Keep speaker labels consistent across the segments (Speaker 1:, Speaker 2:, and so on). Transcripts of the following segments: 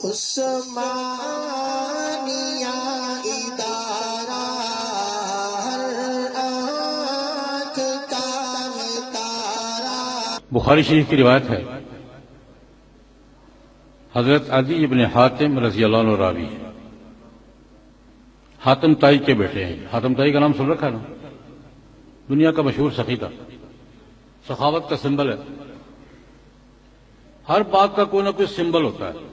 Speaker 1: عثمانیہ ادارہ ہر آنکھ کا تارا۔
Speaker 2: بخاری شریف کی روایت ہے، حضرت عدی ابن حاتم رضی اللہ عنہ راوی ہے، حاتم تائی کے بیٹے ہیں۔ حاتم تائی کا نام سن رکھا ہے نا، دنیا کا مشہور سخی تھا، سخاوت کا سمبل ہے۔ ہر بات کا کوئی نہ کوئی سمبل ہوتا ہے،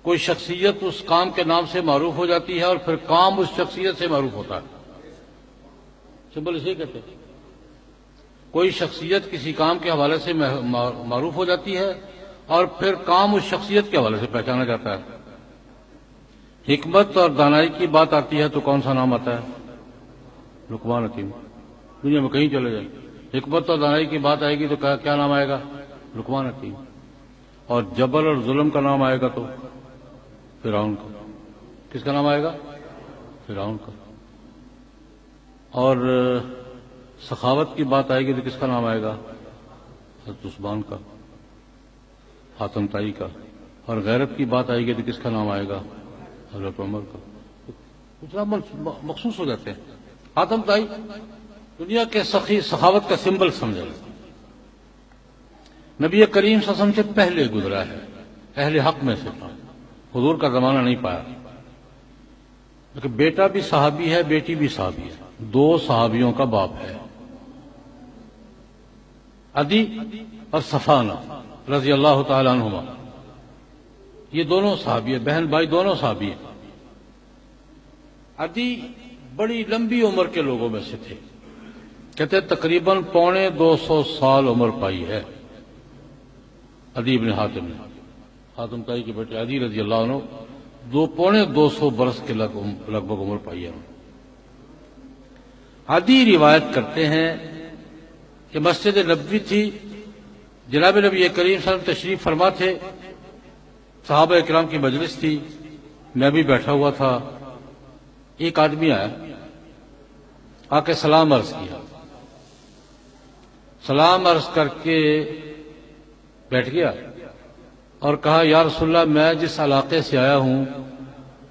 Speaker 2: کوئی شخصیت اس کام کے نام سے معروف ہو جاتی ہے اور پھر کام اس شخصیت سے معروف ہوتا ہے، سمبل اسے کہتے ہیں۔ کوئی شخصیت کسی کام کے حوالے سے معروف ہو جاتی ہے اور پھر کام اس شخصیت کے حوالے سے پہچانا جاتا ہے۔ حکمت اور دانائی کی بات آتی ہے تو کون سا نام آتا ہے؟ لقمان حکیم۔ دنیا میں کہیں چلے جائیں، حکمت اور دانائی کی بات آئے گی تو کیا نام آئے گا؟ لقمان حکیم۔ اور جبر اور ظلم کا نام آئے گا تو فرعون کا۔ کس کا نام آئے گا؟ فرعون کا۔ اور سخاوت کی بات آئے گی تو کس کا نام آئے گا؟ حضرت عثمان کا، حاتم تائی کا۔ اور غیرت کی بات آئے گی تو کس کا نام آئے گا؟ حضرت عمر کا۔ کچھ نام مخصوص ہو جاتے ہیں۔ حاتم تائی دنیا کے سخی سخاوت کا سمبل سمجھا جاتا ہے، نبی کریم صلی اللہ علیہ وسلم سے پہلے گزرا ہے، اہل حق میں سے تھا، حضور کا زمانہ نہیں پایا، لیکن بیٹا بھی صحابی ہے، بیٹی بھی صحابی ہے، دو صحابیوں کا باپ ہے، عدی اور صفانہ رضی اللہ تعالی عنہما۔ یہ دونوں صحابی ہیں، بہن بھائی دونوں صحابی ہیں۔ عدی بڑی لمبی عمر کے لوگوں میں سے تھے، کہتے تقریباً 250 سال عمر پائی ہے عدی ابن حاتم نے، حاتم تائی کے بیٹے عدی رضی اللہ عنہ 250 برس کے لگ بھگ عمر پائی ہے۔ عدی روایت کرتے ہیں کہ مسجد نبوی تھی، جناب نبی کریم صلی اللہ علیہ وسلم تشریف فرما تھے، صحابہ کرام کی مجلس تھی، میں بھی بیٹھا ہوا تھا، ایک آدمی آیا، آ کے سلام عرض کیا، سلام عرض کر کے بیٹھ گیا اور کہا یا رسول اللہ میں جس علاقے سے آیا ہوں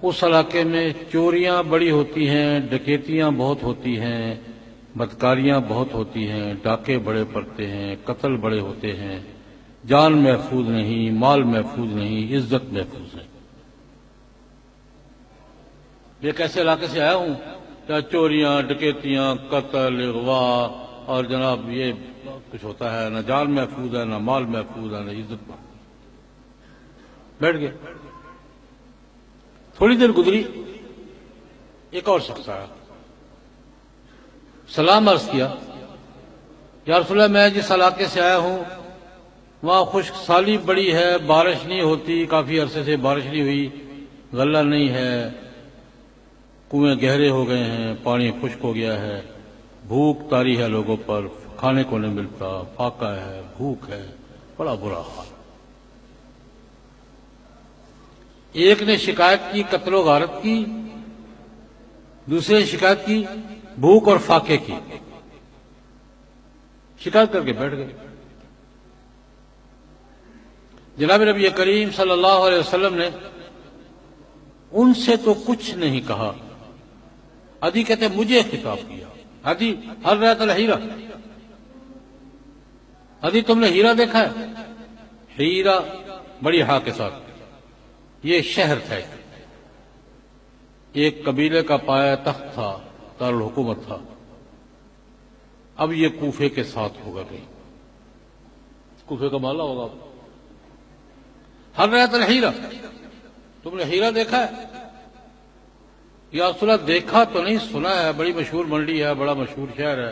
Speaker 2: اس علاقے میں چوریاں بڑی ہوتی ہیں، ڈکیتیاں بہت ہوتی ہیں، بدکاریاں بہت ہوتی ہیں، ڈاکے بڑے پڑتے ہیں، قتل بڑے ہوتے ہیں، جان محفوظ نہیں، مال محفوظ نہیں، عزت محفوظ ہے۔ یہ کیسے علاقے سے آیا ہوں جہاں چوریاں، ڈکیتیاں، قتل، اغوا اور جناب یہ کچھ ہوتا ہے، نہ جان محفوظ ہے، نہ مال محفوظ ہے، نہ عزت محفوظ۔ بیٹھ گئے، تھوڑی دیر گزری، ایک اور شخص آیا، سلام عرض کیا، یا رسول اللہ میں جس علاقے سے آیا ہوں وہاں خشک سالی بڑی ہے، بارش نہیں ہوتی، کافی عرصے سے بارش نہیں ہوئی، غلہ نہیں ہے، کنویں گہرے ہو گئے ہیں، پانی خشک ہو گیا ہے، بھوک طاری ہے لوگوں پر، کھانے کو نہیں ملتا، فاقہ ہے، بھوک ہے، بڑا برا حال۔ ایک نے شکایت کی قتل و غارت کی، دوسرے نے شکایت کی بھوک اور فاقے کی، شکایت کر کے بیٹھ گئے۔ جناب نبی کریم صلی اللہ علیہ وسلم نے ان سے تو کچھ نہیں کہا، عدی کہتے مجھے خطاب کیا، عدی ہل رأیت الحیرہ، عدی تم نے ہیرا دیکھا ہے؟ ہیرا بڑی ہا کے ساتھ، یہ شہر تھا، ایک قبیلے کا پایا تخت تھا، دارالحکومت تھا، اب یہ کوفے کے ساتھ ہوگا، کہیں کوفے کا محلہ ہوگا۔ ہل رأیت الحیرہ، تم نے ہیرا دیکھا ہے؟ یا رسول اللہ دیکھا تو نہیں، سنا ہے، بڑی مشہور منڈی ہے، بڑا مشہور شہر ہے،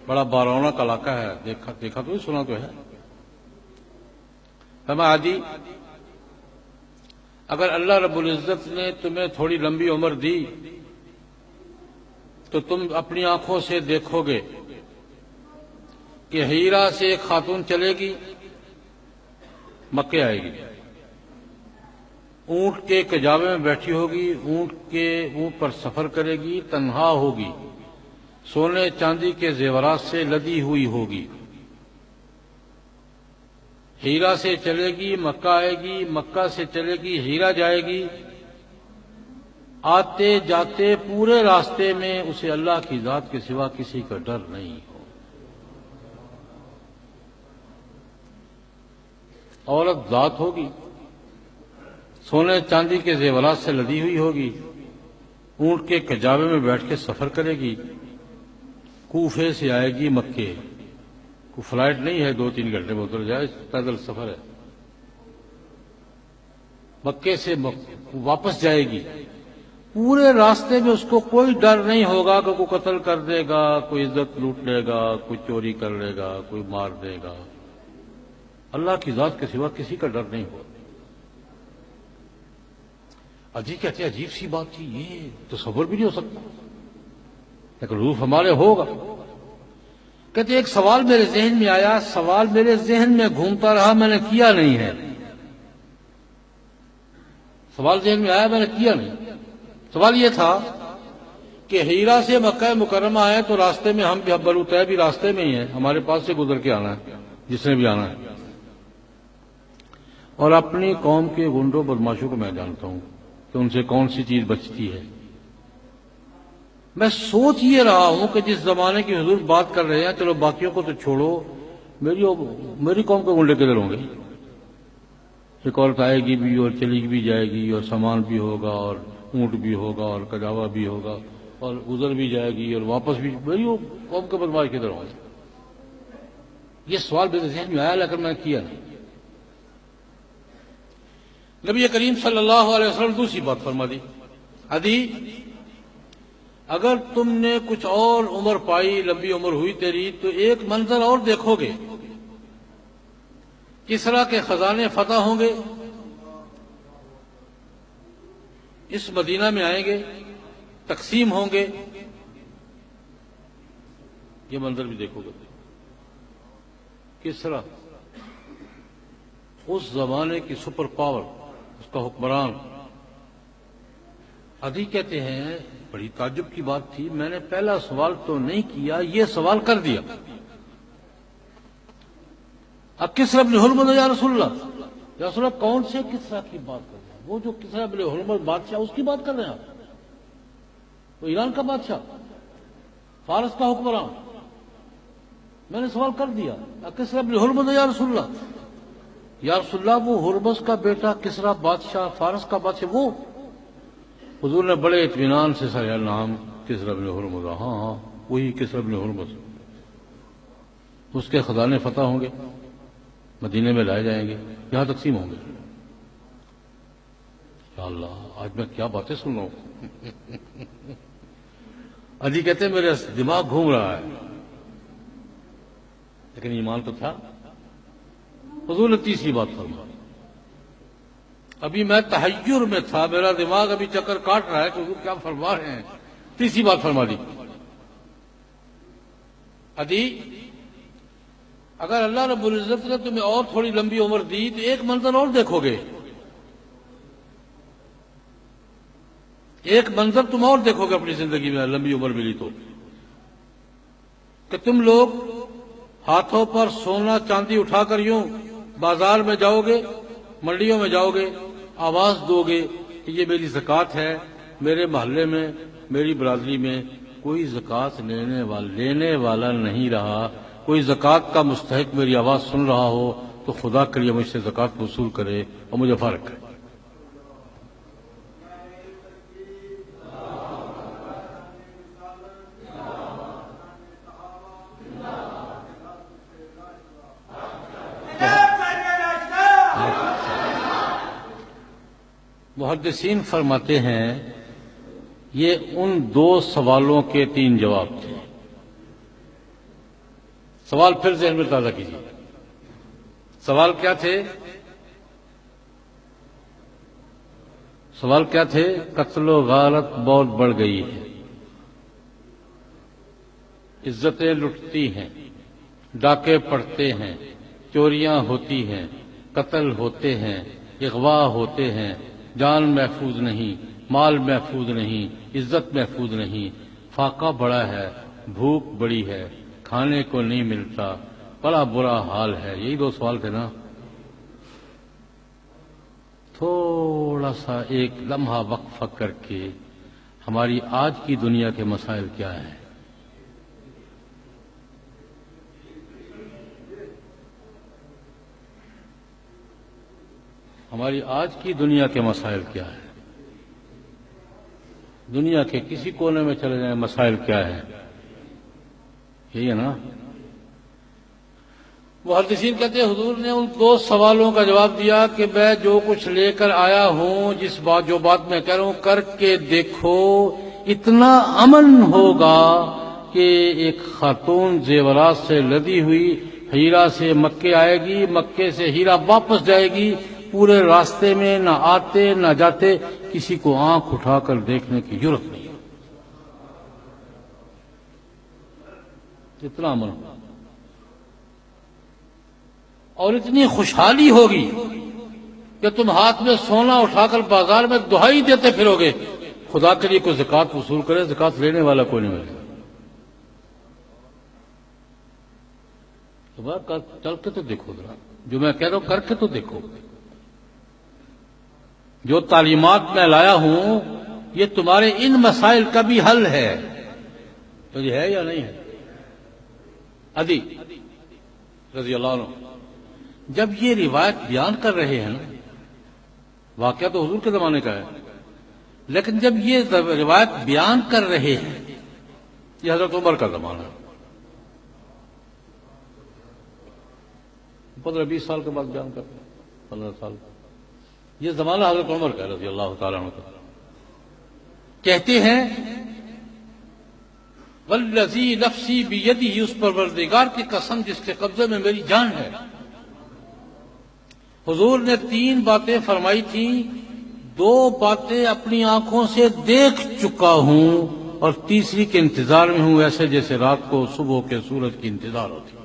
Speaker 2: بڑا بارونق علاقہ ہے، دیکھا تو نہیں، سنا تو ہے۔ فرمایا عدی اگر اللہ رب العزت نے تمہیں تھوڑی لمبی عمر دی تو تم اپنی آنکھوں سے دیکھو گے کہ ہیرا سے ایک خاتون چلے گی، مکے آئے گی، اونٹ کے کجاوے میں بیٹھی ہوگی، اونٹ پر سفر کرے گی، تنہا ہوگی، سونے چاندی کے زیورات سے لدی ہوئی ہوگی، ہیرا سے چلے گی مکہ آئے گی، مکہ سے چلے گی ہیرا جائے گی، آتے جاتے پورے راستے میں اسے اللہ کی ذات کے سوا کسی کا ڈر نہیں ہو۔ عورت ذات ہوگی، سونے چاندی کے زیورات سے لدی ہوئی ہوگی، اونٹ کے کجاوے میں بیٹھ کے سفر کرے گی، کوفے سے آئے گی مکے، کوئی فلائٹ نہیں ہے 2-3 گھنٹے میں اتر جائے، پیدل سفر ہے، مکے سے واپس جائے گی، پورے راستے میں اس کو کوئی ڈر نہیں ہوگا کہ کوئی قتل کر دے گا، کوئی عزت لوٹ لے گا، کوئی چوری کر لے گا، کوئی مار دے گا، اللہ کی ذات کے سوا کسی کا ڈر نہیں ہوگا۔ اجی کہتے ہیں عجیب سی بات تھی، یہ تصور بھی نہیں ہو سکتا، لیکن روح ہمارے ہوگا۔ کہتے ایک سوال میرے ذہن میں آیا، سوال میرے ذہن میں گھومتا رہا، میں نے کیا نہیں ہے، سوال ذہن میں آیا میں نے کیا نہیں۔ سوال یہ تھا کہ ہیرا سے مکہ مکرمہ آئے تو راستے میں ہم بنو طیب بھی راستے میں ہی ہیں، ہمارے پاس سے گزر کے آنا ہے جس نے بھی آنا ہے، اور اپنی قوم کے گنڈوں بدماشوں کو میں جانتا ہوں کہ ان سے کون سی چیز بچتی ہے۔ میں سوچ یہ رہا ہوں کہ جس زمانے کی حضور بات کر رہے ہیں، چلو باقیوں کو تو چھوڑو، میری قوم کے گنڈے کدھر ہوں گے؟ ایک عورت آئے گی بھی اور چلی بھی جائے گی، اور سامان بھی ہوگا، اور اونٹ بھی ہوگا، اور کجاوا بھی ہوگا، اور گزر بھی جائے گی اور واپس بھی، میری قوم کے بدماش کدھر ہوں گے؟ یہ سوال میرے ذہن میں آیا لیکن میں کیا نہیں۔ نبی کریم صلی اللہ علیہ وسلم دوسری بات فرما دی، عدی اگر تم نے کچھ اور عمر پائی، لمبی عمر ہوئی تیری، تو ایک منظر اور دیکھو گے، کسرا کے خزانے فتح ہوں گے، اس مدینہ میں آئیں گے، تقسیم ہوں گے، یہ منظر بھی دیکھو گے۔ کسرا اس زمانے کی سپر پاور، اس کا حکمران۔ عدی کہتے ہیں بڑی تعجب کی بات تھی، میں نے پہلا سوال تو نہیں کیا، یہ سوال کر دیا، اب کسرا بن ہرمز یا رسول اللہ، یا رسول اللہ کون سے کسرا کی بات کر رہے ہیں؟ وہ جو کسرا بن ہرمز بادشاہ اس کی بات کر رہے ہیں آپ؟ وہ ایران کا بادشاہ، فارس کا حکمران۔ میں نے سوال کر دیا، کسرا بن ہرمز یا رسول اللہ، یا رسول اللہ وہ ہرمز کا بیٹا کسرا بادشاہ، فارس کا بادشاہ وہ؟ حضور نے بڑے اطمینان سے سایا نام کسرا بن ہرمز، ہاں وہی کسرا بن ہرمز، اس کے خزانے فتح ہوں گے، مدینے میں لائے جائیں گے، یہاں تقسیم ہوں گے۔ یا اللہ آج میں کیا باتیں سن رہا ہوں۔ علی کہتے ہیں میرے دماغ گھوم رہا ہے، لیکن ایمان تو تھا۔ حضور نے تیسری بات فرمائی، ابھی میں تحیر میں تھا، میرا دماغ ابھی چکر کاٹ رہا ہے کہ حضور کیا فرما رہے ہیں۔ تیسری بات فرما دی، عدی اگر اللہ رب العزت نے تمہیں اور تھوڑی لمبی عمر دی تو ایک منظر اور دیکھو گے، ایک منظر تم اور دیکھو گے اپنی زندگی میں، لمبی عمر ملی تو، کہ تم لوگ ہاتھوں پر سونا چاندی اٹھا کر یوں بازار میں جاؤ گے، منڈیوں میں جاؤ گے، آواز دو گے کہ یہ میری زکوٰۃ ہے، میرے محلے میں میری برادری میں کوئی زکوٰۃ لینے والا نہیں رہا، کوئی زکوٰۃ کا مستحق میری آواز سن رہا ہو تو خدا کے لیے مجھ سے زکوٰۃ وصول کرے اور مجھے فارغ کرے۔ محدثین فرماتے ہیں یہ ان دو سوالوں کے 3 جواب تھے۔ سوال پھر ذہن میں تازہ کیجیے، سوال کیا تھے؟ سوال کیا تھے؟ قتل و غارت بہت بڑھ گئی ہے، عزتیں لٹتی ہیں، ڈاکے پڑتے ہیں، چوریاں ہوتی ہیں، قتل ہوتے ہیں، اغوا ہوتے ہیں، جان محفوظ نہیں، مال محفوظ نہیں، عزت محفوظ نہیں، فاقہ بڑا ہے، بھوک بڑی ہے، کھانے کو نہیں ملتا، بڑا برا حال ہے۔ یہی 2 سوال تھے نا، تھوڑا سا ایک لمحہ وقفہ کر کے ہماری آج کی دنیا کے مسائل کیا ہیں؟ ہماری آج کی دنیا کے مسائل کیا ہیں؟ دنیا کے کسی کونے میں چلے جائیں، مسائل کیا ہیں؟ یہی ہے نا؟ محدثین کہتے ہیں حضور نے ان 2 سوالوں کا جواب دیا کہ میں جو کچھ لے کر آیا ہوں، جو بات میں کہہ رہا ہوں کر کے دیکھو، اتنا امن ہوگا کہ ایک خاتون زیورات سے لدی ہوئی ہیرا سے مکے آئے گی، مکے سے ہیرا واپس جائے گی، پورے راستے میں نہ آتے نہ جاتے کسی کو آنکھ اٹھا کر دیکھنے کی ضرورت نہیں، اتنا امن ہوگا۔ اور اتنی خوشحالی ہوگی کہ تم ہاتھ میں سونا اٹھا کر بازار میں دہائی دیتے پھرو گے، خدا کے لیے کوئی زکوٰۃ وصول کرے، زکوٰۃ لینے والا کوئی نہیں ملے گا۔ چل کے تو دیکھو ذرا، جو میں کہہ رہا ہوں کر کے تو دیکھو۔ جو تعلیمات میں لایا ہوں یہ تمہارے ان مسائل کا بھی حل ہے، تو یہ ہے یا نہیں ہے؟ عدی رضی اللہ عنہ جب یہ روایت بیان کر رہے ہیں نا، واقعہ تو حضور کے زمانے کا ہے، لیکن جب یہ روایت بیان کر رہے ہیں، یہ حضرت عمر کا زمانہ ہے، 15-20 سال کے بعد بیان کرتے ہیں، 15 سال، یہ زمانہ حضرت عمر کا رضی اللہ تعالیٰ عنہ کا۔ کہتے ہیں والذی نفسی بیدہ، اس پروردگار کی قسم جس کے قبضے میں میری جان ہے، حضور نے 3 باتیں فرمائی تھیں، 2 باتیں اپنی آنکھوں سے دیکھ چکا ہوں اور تیسری کے انتظار میں ہوں، ایسے جیسے رات کو صبح کے سورج کی انتظار ہوتی۔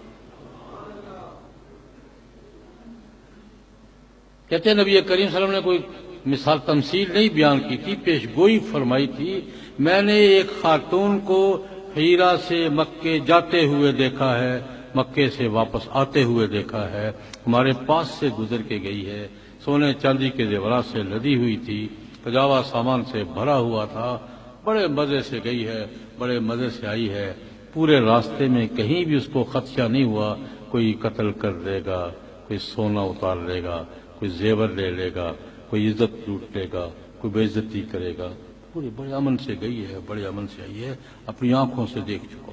Speaker 2: کہتے ہیں نبی کریم صلی اللہ علیہ وسلم نے کوئی مثال تمثیل نہیں بیان کی تھی، پیش گوئی فرمائی تھی، میں نے ایک خاتون کو ہیرا سے مکے جاتے ہوئے دیکھا ہے، مکے سے واپس آتے ہوئے دیکھا ہے، ہمارے پاس سے گزر کے گئی ہے، سونے چاندی کے زیورات سے لدی ہوئی تھی، کجاوا سامان سے بھرا ہوا تھا، بڑے مزے سے گئی ہے، بڑے مزے سے آئی ہے، پورے راستے میں کہیں بھی اس کو خدشہ نہیں ہوا کوئی قتل کر دے گا، کوئی سونا اتار لے گا، کوئی زیور لے لے گا، کوئی عزت لوٹ لے گا، کوئی بے عزتی کرے گا، پورے بڑے امن سے گئی ہے، بڑے امن سے آئی ہے، اپنی آنکھوں سے دیکھ چکا۔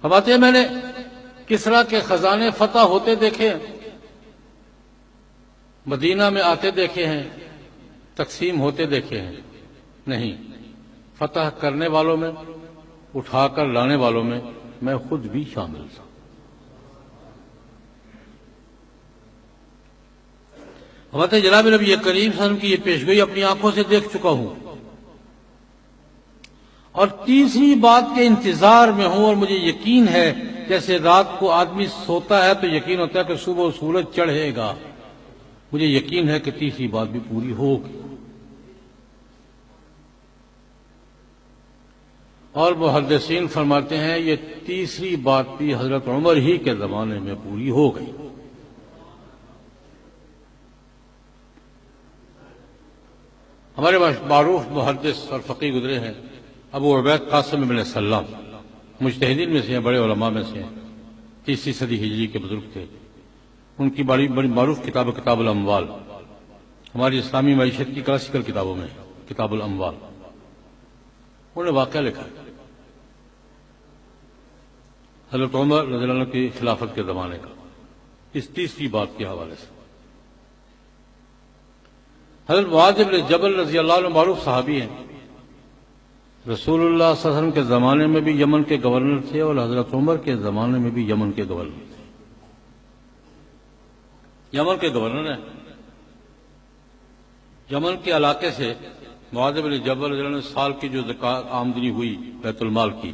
Speaker 2: فرماتے ہیں میں نے کسریٰ کے خزانے فتح ہوتے دیکھے، مدینہ میں آتے دیکھے ہیں، تقسیم ہوتے دیکھے ہیں، نہیں، فتح کرنے والوں میں، اٹھا کر لانے والوں میں میں خود بھی شامل تھا۔ فرماتے ہیں جناب نبی کریم صلی اللہ علیہ وسلم کی یہ پیشگوئی اپنی آنکھوں سے دیکھ چکا ہوں، اور تیسری بات کے انتظار میں ہوں، اور مجھے یقین ہے جیسے رات کو آدمی سوتا ہے تو یقین ہوتا ہے کہ صبح سورج چڑھے گا، مجھے یقین ہے کہ تیسری بات بھی پوری ہوگی۔ اور محدثین فرماتے ہیں یہ تیسری بات بھی حضرت عمر ہی کے زمانے میں پوری ہو گئی۔ ہمارے معروف محدث اور فقیہ گزرے ہیں ابو عبید قاسم بن سلام، مجتہدین میں سے ہیں، بڑے علماء میں سے ہیں، 30 صدی ہجری کے بزرگ تھے۔ ان کی بڑی معروف کتاب کتاب الاموال، ہماری اسلامی معیشت کی کلاسیکل کتابوں میں کتاب الاموال، انہوں نے واقعہ لکھا حضرت عمر رضی اللہ عنہ کی خلافت کے زمانے کا، اس تیسری بات کے حوالے سے۔ حضرت معاذ بن جبل رضی اللہ عنہ معروف صحابی ہیں، رسول اللہ صلی اللہ علیہ وسلم کے زمانے میں بھی یمن کے گورنر تھے اور حضرت عمر کے زمانے میں بھی یمن کے گورنر تھے۔ یمن کے گورنر ہیں، یمن کے علاقے سے معاذ بن جبل رضی اللہ عنہ سال کی جو زکوٰۃ آمدنی ہوئی بیت المال کی،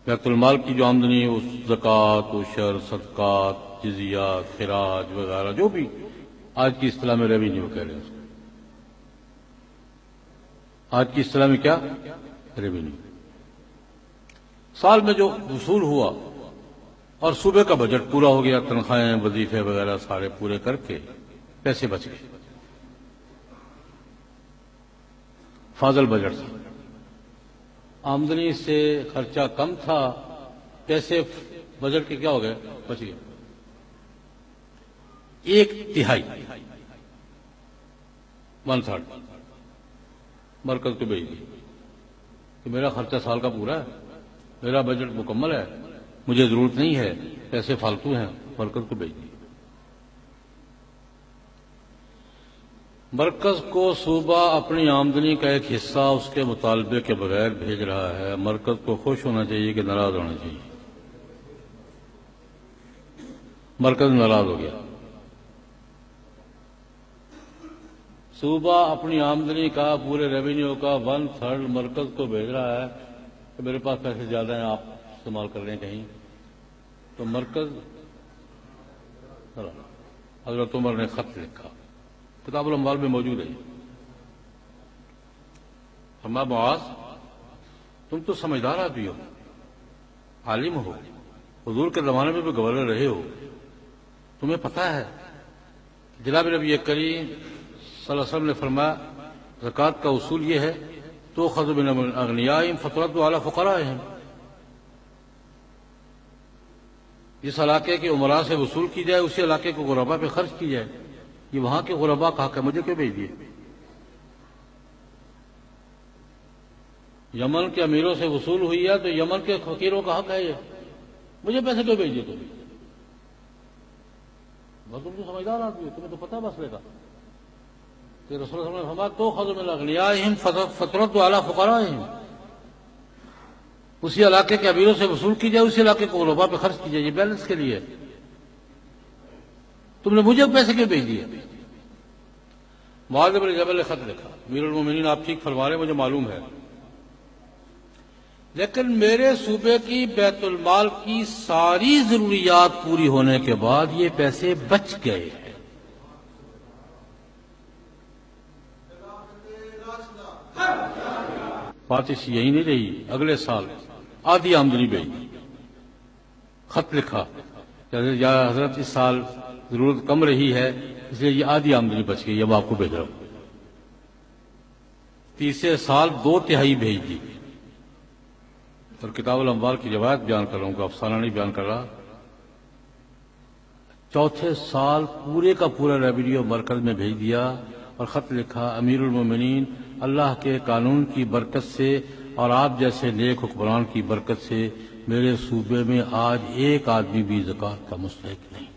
Speaker 2: بیت المال کی جو آمدنی، اس زکوٰۃ، عشر، صدقات، جزیات، خراج وغیرہ جو بھی آج کی اصطلاح میں ریونیو کہہ رہے ہیں، اس کو آج کی اصطلاح میں کیا؟ ریونیو۔ سال میں جو وصول ہوا اور صوبے کا بجٹ پورا ہو گیا، تنخواہیں وظیفے وغیرہ سارے پورے کر کے پیسے بچ گئے، فاضل بجٹ تھا، آمدنی سے خرچہ کم تھا، پیسے بجٹ کے کیا ہو گئے، بچ گئے، 1/3 1/3 مرکز کو بھیج دی کہ میرا خرچہ سال کا پورا ہے، میرا بجٹ مکمل ہے، مجھے ضرورت نہیں ہے، پیسے فالتو ہیں، مرکز کو بھیج دی۔ مرکز کو صوبہ اپنی آمدنی کا ایک حصہ اس کے مطالبے کے بغیر بھیج رہا ہے، مرکز کو خوش ہونا چاہیے کہ ناراض ہونا چاہیے؟ مرکز ناراض ہو گیا، صوبہ اپنی آمدنی کا پورے ریونیو کا 1/3 مرکز کو بھیج رہا ہے کہ میرے پاس پیسے زیادہ ہیں، آپ استعمال کر رہے ہیں کہیں، تو مرکز، حضرت عمر نے خط لکھا، کتاب الاموال میں موجود ہے، فرمایا معاذ تم تو سمجھدار آدمی ہو، عالم ہو، حضور کے زمانے میں بھی گورنر رہے ہو، تمہیں پتہ ہے جناب نبی کریم صلی اللہ علیہ وسلم نے فرمایا زکوٰۃ کا اصول یہ ہے تؤخذ من اغنیائہم فترد علی فقرائہم، جس علاقے کے عمراء سے وصول کی جائے اسی علاقے کو غرباء پہ خرچ کی جائے، یہ وہاں کے غرباء کا حق ہے، مجھے کیوں بھیج دیے؟ یمن کے امیروں سے وصول ہوئی ہے تو یمن کے فقیروں کا حق ہے، یہ مجھے پیسے کیوں بھیج دیے تم؟ بس تم تو سمجھدار آدمی ہو، تمہیں تو پتہ مسئلے کا کہ رسول اللہ صلی اللہ علیہ وسلم نے فرمایا تؤخذ من اغنیائہم فترد علی فقرائہم، اسی علاقے کے امیروں سے وصول کی جائے اسی علاقے کو غرباء پہ خرچ کی جائے، یہ بیلنس کے لیے، تم نے مجھے پیسے کیوں بھیج دیے؟ معاذ بن جبل نے خط لکھا، امیر المومنین آپ ٹھیک فرما رہے ہیں، مجھے معلوم ہے، لیکن میرے صوبے کی بیت المال کی ساری ضروریات پوری ہونے کے بعد یہ پیسے بچ گئے ہیں، بات اس یہی نہیں رہی، اگلے سال آدھی آمدنی بھیجی، خط لکھا یا حضرت اس سال ضرورت کم رہی ہے اس لیے یہ آدھی آمدنی بچ گئی، اب آپ کو بھیج رہا ہوں، تیسرے سال 2/3 بھیج دی، اور کتاب الاموال کی روایت بیان کر رہا ہوں، افسانہ نہیں بیان کر رہا، چوتھے سال پورے کا پورا ریونیو مرکز میں بھیج دیا اور خط لکھا امیر المومنین اللہ کے قانون کی برکت سے اور آپ جیسے نیک حکمران کی برکت سے میرے صوبے میں آج ایک آدمی بھی زکوٰۃ کا مستحق نہیں،